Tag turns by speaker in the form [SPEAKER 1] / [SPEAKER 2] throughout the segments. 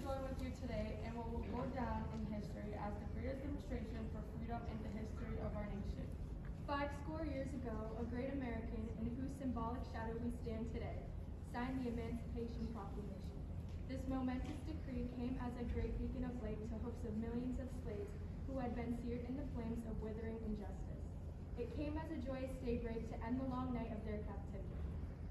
[SPEAKER 1] join with you today in what will go down in history as the greatest demonstration for freedom in the history of our nation.
[SPEAKER 2] 50 years ago, a great American, in whose symbolic shadow we stand today, signed the Emancipation Proclamation. This momentous decree came as a great beacon of light to hopes of millions of slaves who had been seared in the flames of withering injustice. It came as a joyous daybreak to end the long night of their captivity.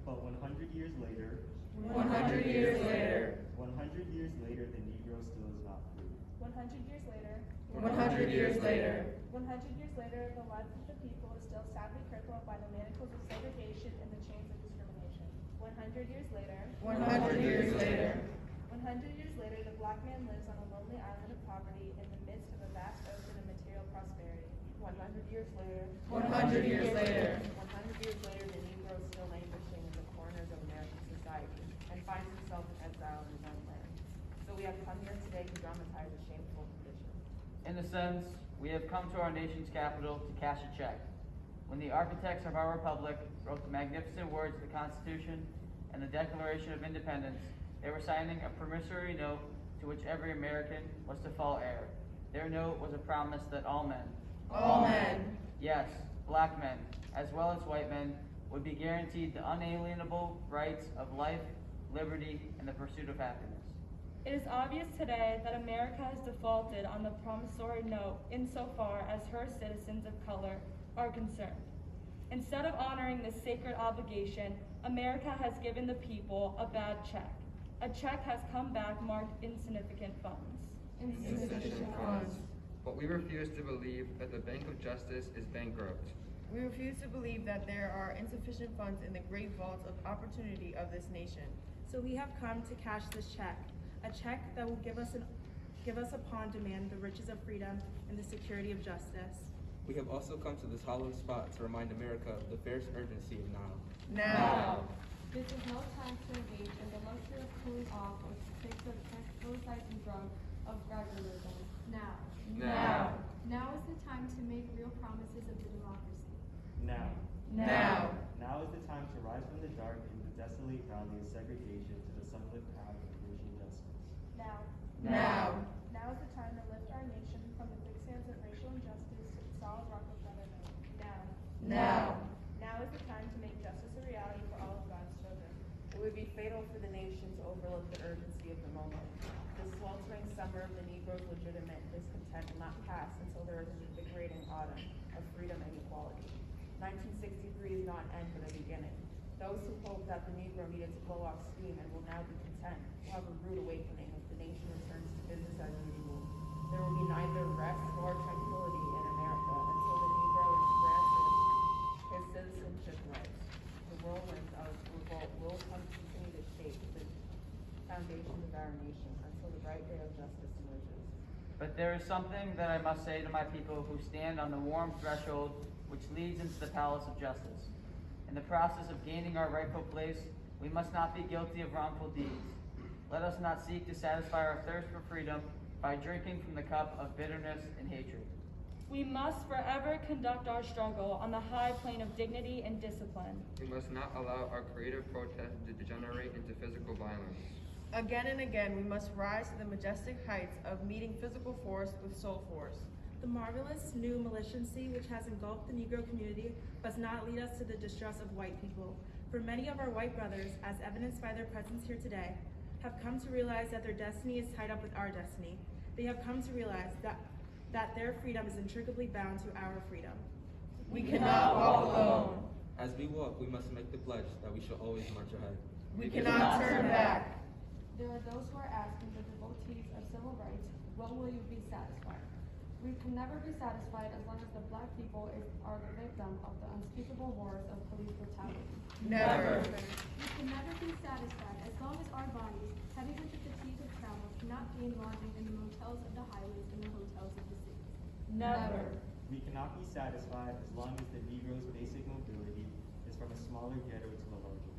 [SPEAKER 3] But 100 years later,
[SPEAKER 4] 100 years later,
[SPEAKER 3] 100 years later, the Negro still is not free.
[SPEAKER 5] 100 years later,
[SPEAKER 4] 100 years later,
[SPEAKER 5] 100 years later, the life of the people is still sadly crippled by the manacles of segregation and the chains of discrimination. 100 years later,
[SPEAKER 4] 100 years later,
[SPEAKER 5] 100 years later, the black man lives on a lonely island of poverty in the midst of a vast ocean of material prosperity. 100 years later,
[SPEAKER 4] 100 years later,
[SPEAKER 6] 100 years later, the Negro is still languishing in the corners of American society and finds himself in exile in his own land. So we have come here today to dramatize a shameful condition.
[SPEAKER 7] In a sense, we have come to our nation's capital to cash a check. When the architects of our republic wrote the magnificent words of the Constitution and the Declaration of Independence, they were signing a promissory note to which every American was to fall heir. Their note was a promise that all men, yes, black men, as well as white men, would be guaranteed the unalienable rights of life, liberty, and the pursuit of happiness.
[SPEAKER 1] It is obvious today that America has defaulted on the promissory note insofar as her citizens of color are concerned. Instead of honoring this sacred obligation, America has given the people a bad check. A check has come back marked insignificant funds.
[SPEAKER 4] insufficient funds.
[SPEAKER 8] But we refuse to believe that the Bank of Justice is bankrupt.
[SPEAKER 9] We refuse to believe that there are insufficient funds in the great vaults of opportunity of this nation.
[SPEAKER 5] So we have come to cash this check, a check that will give us upon demand the riches of freedom and the security of justice.
[SPEAKER 10] We have also come to this hollow spot to remind America of the fierce urgency of now.
[SPEAKER 9] Now.
[SPEAKER 1] This is no time to engage in the luxury of cooling off or to take the tranquilizing drug of gradualism.
[SPEAKER 2] Now.
[SPEAKER 4] Now.
[SPEAKER 2] Now is the time to make real promises of the democracy.
[SPEAKER 3] Now.
[SPEAKER 4] Now.
[SPEAKER 3] Now is the time to rise from the dark and the desolate valley of segregation to the sunlit path of racial justice.
[SPEAKER 5] Now.
[SPEAKER 4] Now.
[SPEAKER 5] Now is the time to lift our nation from the quicksands of racial injustice to the solid rock of brotherhood. Now.
[SPEAKER 4] Now.
[SPEAKER 5] Now is the time to make justice a reality for all of God's children.
[SPEAKER 6] It would be fatal for the nation to overlook the urgency of the moment. The sweltering summer of the Negro's legitimate discontent will not pass until there is an invigorating autumn of freedom and equality. 1963 is not an end but a beginning. Those who hoped that the Negro needed to blow off steam and will now be content will have a rude awakening if the nation returns to business as usual. There will be neither rest nor tranquility in America until the Negro is granted his citizenship rights. The whirlwind of revolt will continue to shape the foundations of our nation until the right day of justice emerges.
[SPEAKER 7] But there is something that I must say to my people who stand on the warm threshold which leads into the palace of justice. In the process of gaining our rightful place, we must not be guilty of wrongful deeds. Let us not seek to satisfy our thirst for freedom by drinking from the cup of bitterness and hatred.
[SPEAKER 1] We must forever conduct our struggle on the high plane of dignity and discipline.
[SPEAKER 8] We must not allow our creative protest to degenerate into physical violence.
[SPEAKER 9] Again and again, we must rise to the majestic heights of meeting physical force with soul force.
[SPEAKER 5] The marvelous new militancy which has engulfed the Negro community must not lead us to the distress of white people. For many of our white brothers, as evidenced by their presence here today, have come to realize that their destiny is tied up with our destiny. They have come to realize that their freedom is intricately bound to our freedom.
[SPEAKER 4] We cannot walk alone.
[SPEAKER 10] As we walk, we must make the pledge that we shall always march ahead.
[SPEAKER 4] We cannot turn back.
[SPEAKER 1] There are those who are asking the devotees of civil rights, when will you be satisfied? We can never be satisfied as long as the black people are the victim of the unspeakable horrors of police brutality.
[SPEAKER 4] Never.
[SPEAKER 2] We can never be satisfied as long as our bodies, heavy with the fatigue of travel, cannot gain lodging in the motels of the highways and the hotels of the cities.
[SPEAKER 1] Never.
[SPEAKER 3] We cannot be satisfied as long as the Negro's basic mobility is from a smaller ghetto to a larger.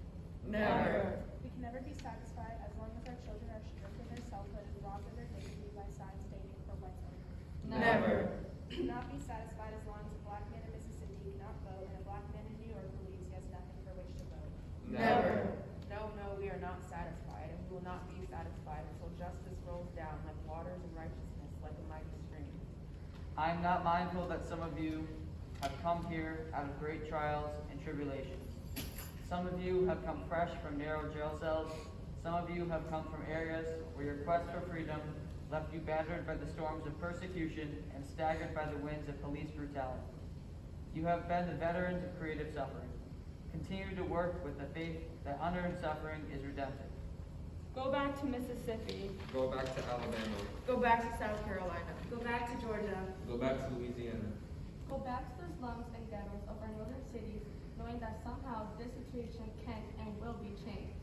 [SPEAKER 4] Never.
[SPEAKER 5] We can never be satisfied as long as our children are stripped of their selfhood and robbed of their dignity by signs stating for white only.
[SPEAKER 4] Never.
[SPEAKER 5] We cannot be satisfied as long as a black man in Mississippi cannot vote and a black man in New York believes he has nothing for which to vote.
[SPEAKER 4] Never.
[SPEAKER 6] No, we are not satisfied, and we will not be satisfied until justice rolls
[SPEAKER 7] I am not mindful that some of you have come here out of great trials and tribulations. Some of you have come fresh from narrow jail cells. Some of you have come from areas where your quest for freedom left you battered by the storms of persecution and staggered by the winds of police brutality. You have been the veterans of creative suffering. Continue to work with the faith that unearned suffering is redemptive.
[SPEAKER 1] Go back to Mississippi.
[SPEAKER 8] Go back to Alabama.
[SPEAKER 9] Go back to South Carolina.
[SPEAKER 5] Go back to Georgia.
[SPEAKER 10] Go back to Louisiana.
[SPEAKER 2] Go back to the slums and ghettos of our northern cities, knowing that somehow this situation can and will be changed.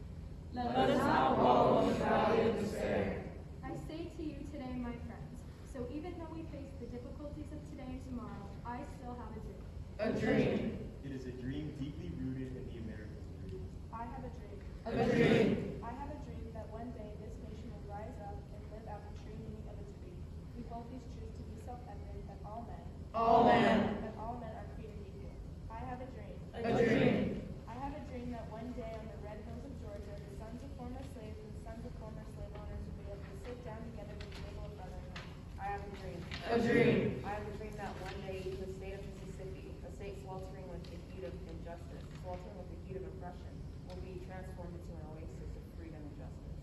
[SPEAKER 1] Let us not wallow in the valley of despair.
[SPEAKER 2] I say to you today, my friends, so even though we face the difficulties of today and tomorrow, I still have a dream.
[SPEAKER 9] A dream.
[SPEAKER 3] It is a dream deeply rooted in the American dream.
[SPEAKER 6] I have a dream.
[SPEAKER 9] A dream.
[SPEAKER 6] I have a dream that one day this nation will rise up and live out the true meaning of its creed. We hold these truths to be self-evident that all men are created equal. I have a dream.
[SPEAKER 9] A dream.
[SPEAKER 6] I have a dream that one day on the red hills of Georgia, the sons of former slaves and sons of former slave owners will be able to sit down together to the table of brotherhood. I have a dream.
[SPEAKER 9] A dream.
[SPEAKER 6] I have a dream that one day in the state of Mississippi, a state sweltering with the heat of injustice, sweltering with the heat of oppression, will be transformed into an oasis of freedom and justice.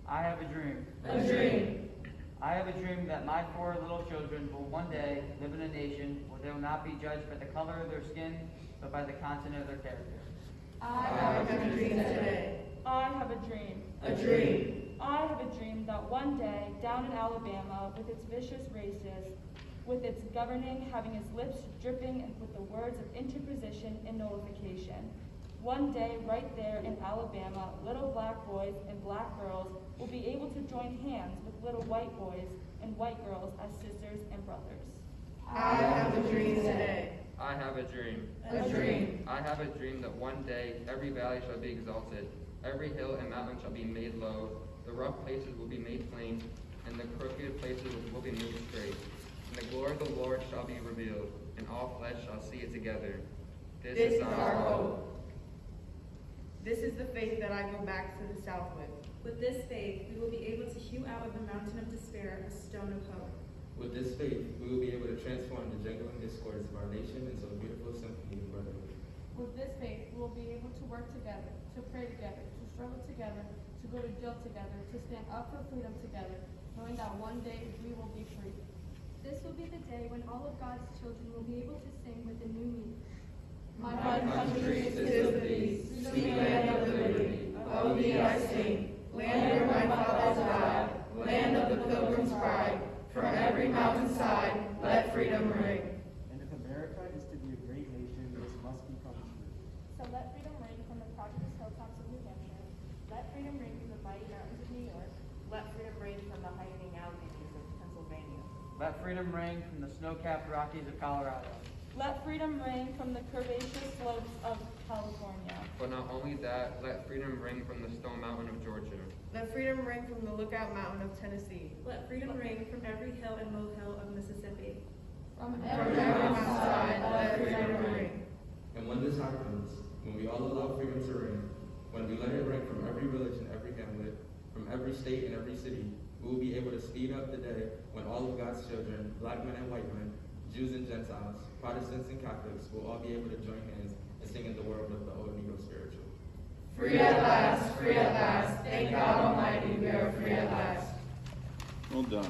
[SPEAKER 7] I have a dream.
[SPEAKER 9] A dream.
[SPEAKER 7] I have a dream that my 4 little children will one day live in a nation where they will not be judged by the color of their skin, but by the content of their character.
[SPEAKER 9] I have a dream today.
[SPEAKER 1] I have a dream.
[SPEAKER 9] A dream.
[SPEAKER 1] I have a dream that one day, down in Alabama, with its vicious races, with its governing having its lips dripping and with the words of interposition and nullification, one day, right there in Alabama, little black boys and black girls will be able to join hands with little white boys and white girls as sisters and brothers.
[SPEAKER 9] I have a dream today.
[SPEAKER 8] I have a dream.
[SPEAKER 9] A dream.
[SPEAKER 8] I have a dream that one day every valley shall be exalted, every hill and mountain shall be made low, the rough places will be made plain, and the crooked places will be made straight. And the glory of the Lord shall be revealed, and all flesh shall see it together.
[SPEAKER 9] This is our hope. This is the faith that I go back to the South with.
[SPEAKER 5] With this faith, we will be able to hew out of the mountain of despair a stone of hope.
[SPEAKER 10] With this faith, we will be able to transform the jangling discords of our nation into a beautiful symphony of brotherhood.
[SPEAKER 2] With this faith, we will be able to work together, to pray together, to struggle together, to go to jail together, to stand up for freedom together, knowing that one day we will be free. This will be the day when all of God's children will be able to sing with a new meaning.
[SPEAKER 4] My country is the peace, sweet land of liberty. Of thee I sing, land where my fathers died, land of the pilgrim's pride. From every mountainside, let freedom ring.
[SPEAKER 3] And if America is to be a great nation, this must become true.
[SPEAKER 6] So let freedom ring from the prosperous hilltops of New Hampshire. Let freedom ring from the mighty mountains of New York. Let freedom ring from the heightening Alleghenies of Pennsylvania.
[SPEAKER 7] Let freedom ring from the snow-capped Rockies of Colorado.
[SPEAKER 1] Let freedom ring from the curvaceous slopes of California.
[SPEAKER 8] But not only that, let freedom ring from the Stone Mountain of Georgia.
[SPEAKER 9] Let freedom ring from the Lookout Mountain of Tennessee.
[SPEAKER 5] Let freedom ring from every hill and molehill of Mississippi.
[SPEAKER 2] From
[SPEAKER 4] From every mountainside, let freedom ring.
[SPEAKER 10] And when this happens, when we all allow freedom to ring, when we let it ring from every village and every hamlet, from every state and every city, we will be able to speed up the day when all of God's children, black men and white men, Jews and Gentiles, Protestants and Catholics will all be able to join hands and sing in the world of the old Negro spiritual.
[SPEAKER 4] Free at last, free at last. Thank God Almighty, we are free at last.
[SPEAKER 11] Well done.